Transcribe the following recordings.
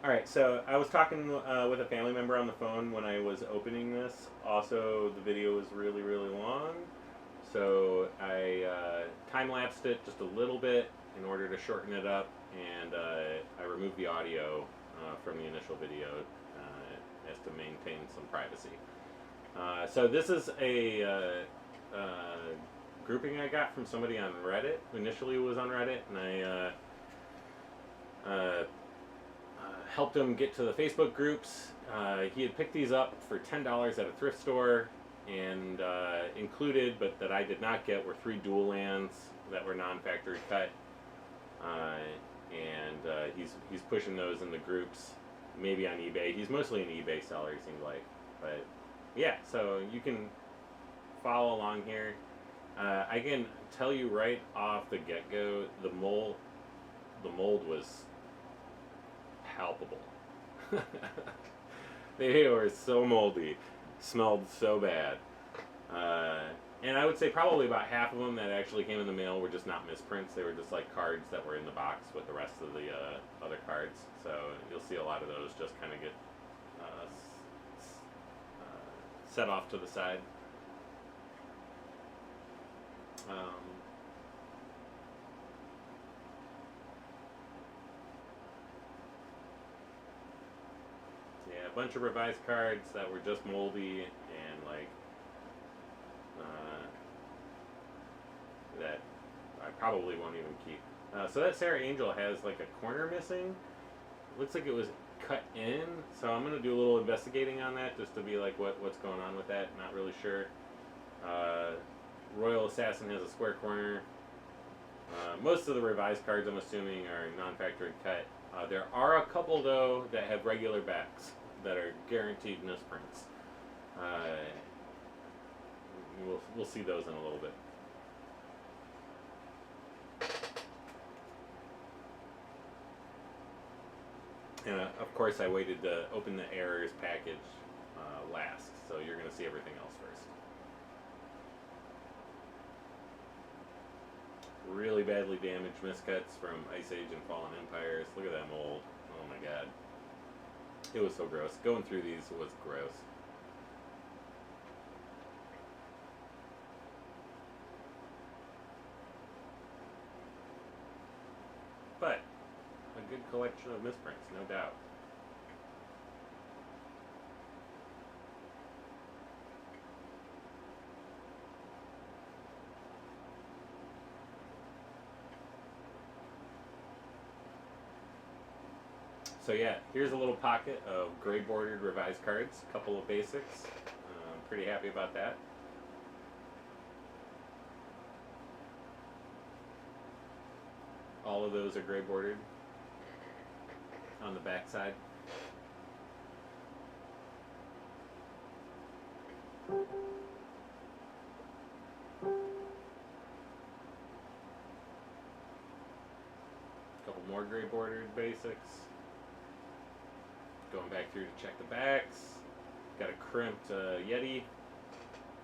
Alright, so I was talking with a family member on the phone when I was opening this. Also, the video was really, really long. So I time-lapsed it just a little bit in order to shorten it up. And I removed the audio from the initial video as to maintain some privacy. So this is a grouping I got from somebody on Reddit. Initially it was on Reddit, and I helped him get to the Facebook groups. He had picked these up for $10 at a thrift store, and included, but that I did not get, were 3 dual lands that were non-factory cut. And he's pushing those in the groups, maybe on eBay. He's mostly an eBay seller, it seems like. But yeah, so you can follow along here. I can tell you right off the get-go, the mold was palpable. They were so moldy, smelled so bad. And I would say probably about half of them that actually came in the mail were just not misprints. They were just like cards that were in the box with the rest of the other cards. So you'll see a lot of those just kind of get set off to the side. Yeah, a bunch of revised cards that were just moldy and like that I probably won't even keep. So that Sarah Angel has like a corner missing. Looks like it was cut in, so I'm gonna do a little investigating on that just to be like what's going on with that. Not really sure. Royal Assassin has a square corner. Most of the revised cards, I'm assuming, are non-factory cut. There are a couple though that have regular backs that are guaranteed misprints. We'll see those in a little bit. And of course, I waited to open the errors package last, so you're going to see everything else first. Really badly damaged miscuts from Ice Age and Fallen Empires. Look at that mold. Oh my god. It was so gross. Going through these was gross. But a good collection of misprints, no doubt. So yeah, here's a little pocket of gray bordered revised cards, a couple of basics. I'm pretty happy about that. All of those are gray bordered on the back side. A couple more gray bordered basics. Going back through to check the backs. Got a crimped Yeti.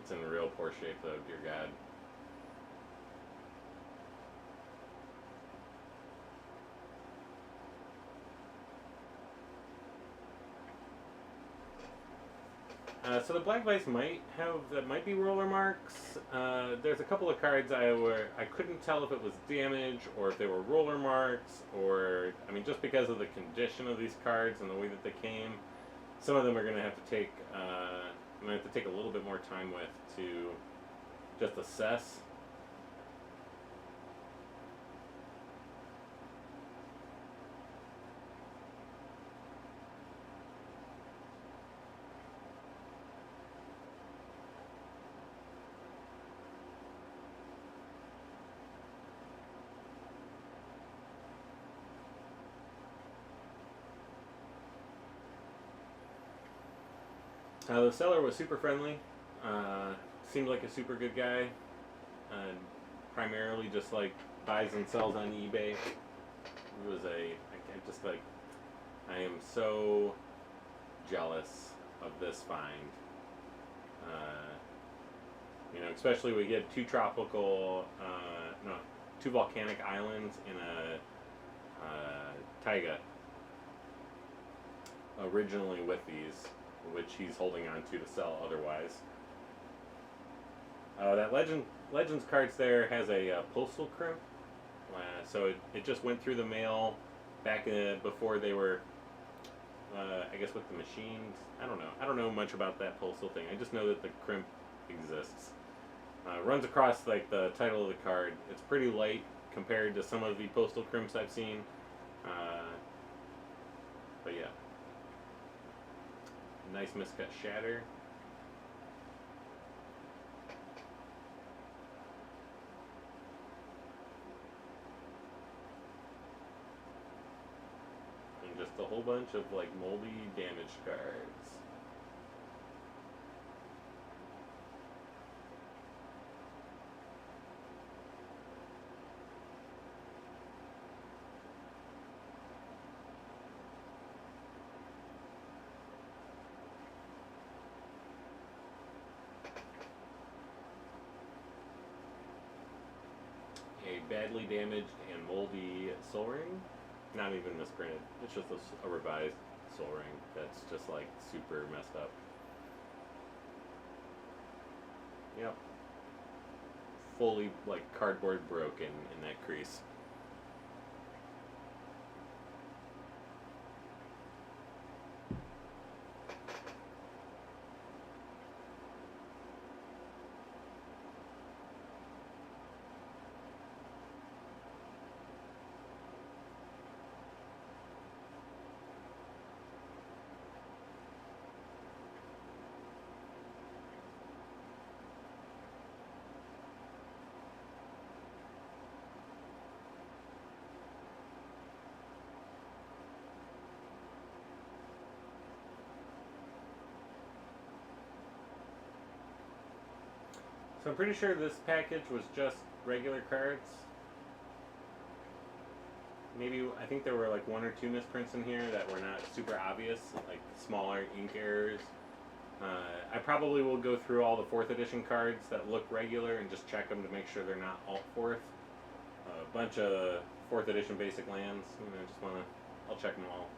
It's in real poor shape though, dear God. So the Black Vice might be roller marks. There's a couple of cards I couldn't tell if it was damage or if they were roller marks, or I mean just because of the condition of these cards and the way that they came. Some of them are going to have to take I'm going to have to take a little bit more time with to just assess. The seller was super friendly. Seemed like a super good guy. Primarily just like buys and sells on eBay. It was I am so jealous of this find. Especially we get two volcanic islands in a taiga. originally with these, which he's holding on to sell otherwise. That Legends cards there has a postal crimp, so it just went through the mail back before they were, I guess, with the machines. I don't know much about that postal thing. I just know that the crimp exists. Runs across like the title of the card. It's pretty light compared to some of the postal crimps I've seen. But yeah, nice miscut shatter. And just a whole bunch of like moldy damaged cards. A badly damaged and moldy Soul Ring. Not even misprinted. It's just a revised Soul Ring that's just like super messed up. Yep. Fully like cardboard broken in that crease. So I'm pretty sure this package was just regular cards. Maybe, I think there were like one or two misprints in here that were not super obvious, like smaller ink errors. I probably will go through all the 4th edition cards that look regular and just check them to make sure they're not alt 4th. A bunch of 4th edition basic lands. I'll check them all.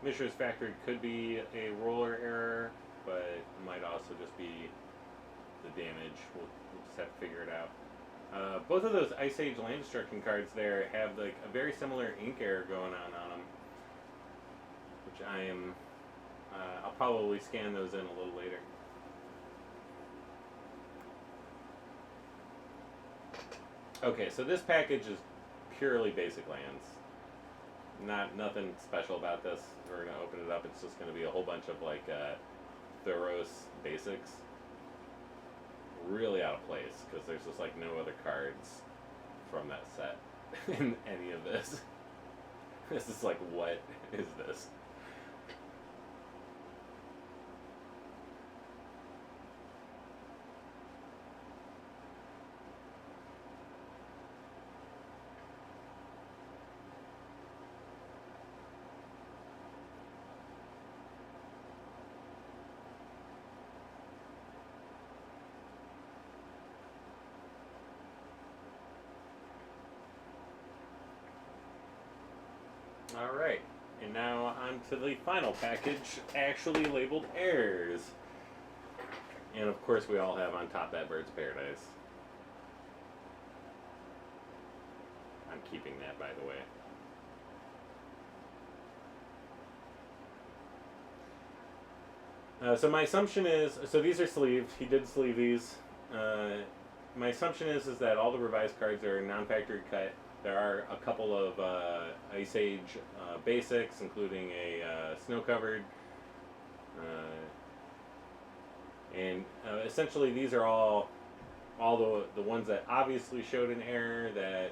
Mishra's Factory could be a roller error, but it might also just be the damage. We'll just have to figure it out. Both of those Ice Age Land Destruction cards there have like a very similar ink error going on them, which I am. I'll probably scan those in a little later. Okay, so this package is purely basic lands. Nothing special about this. We're gonna open it up. It's just gonna be a whole bunch of like Theros basics. Really out of place because there's just like no other cards from that set in any of this. This is like, what is this? Alright, and now on to the final package, actually labeled Heirs. And of course we all have on top that Bird's Paradise. I'm keeping that, by the way. So my assumption is, so these are sleeved, he did sleeve these. My assumption is that all the revised cards are non-factory cut. There are a couple of Ice Age basics, including a snow-covered. And essentially these are all the ones that obviously showed an error that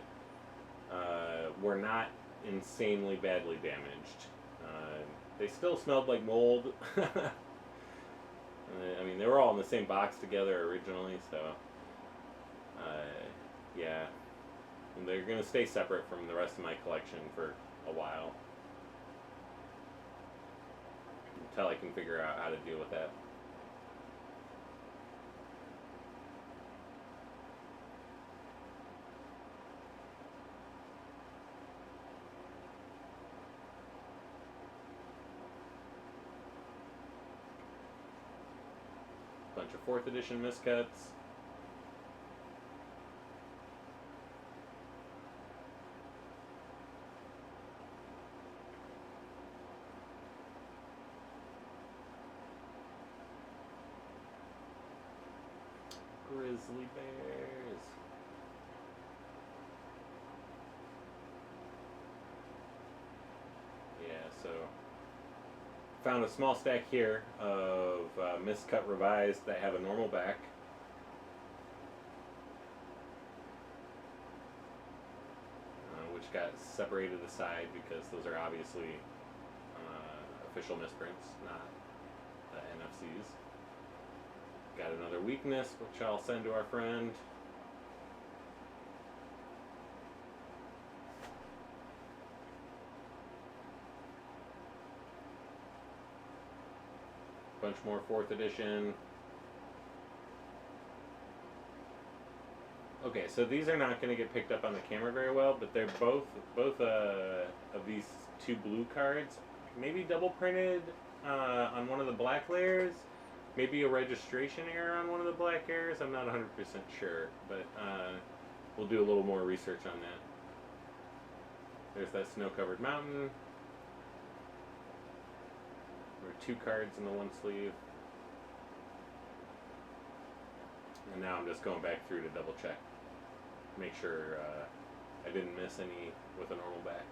were not insanely badly damaged. They still smelled like mold. I mean, they were all in the same box together originally, so yeah. And they're going to stay separate from the rest of my collection for a while. until I can figure out how to deal with that. Bunch of 4th edition miscuts. Grizzly bears. Yeah, so found a small stack here of miscut revised that have a normal back. Which got separated aside because those are obviously official misprints, not NFCs. Got another weakness, which I'll send to our friend. Bunch more 4th edition. Okay, so these are not going to get picked up on the camera very well, but they're both of these 2 blue cards, maybe double printed on one of the black layers, maybe a registration error on one of the black layers. I'm not 100% sure, but we'll do a little more research on that. There's that snow-covered mountain. There are 2 cards in the one sleeve. And now I'm just going back through to double check. Make sure I didn't miss any with a normal back.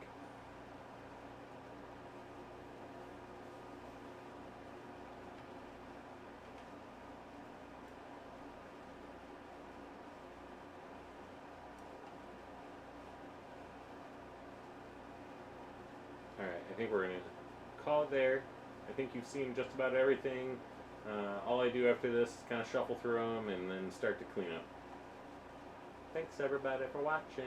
Alright, I think we're going to call it there. I think you've seen just about everything. All I do after this is kind of shuffle through them and then start to clean up. Thanks everybody for watching.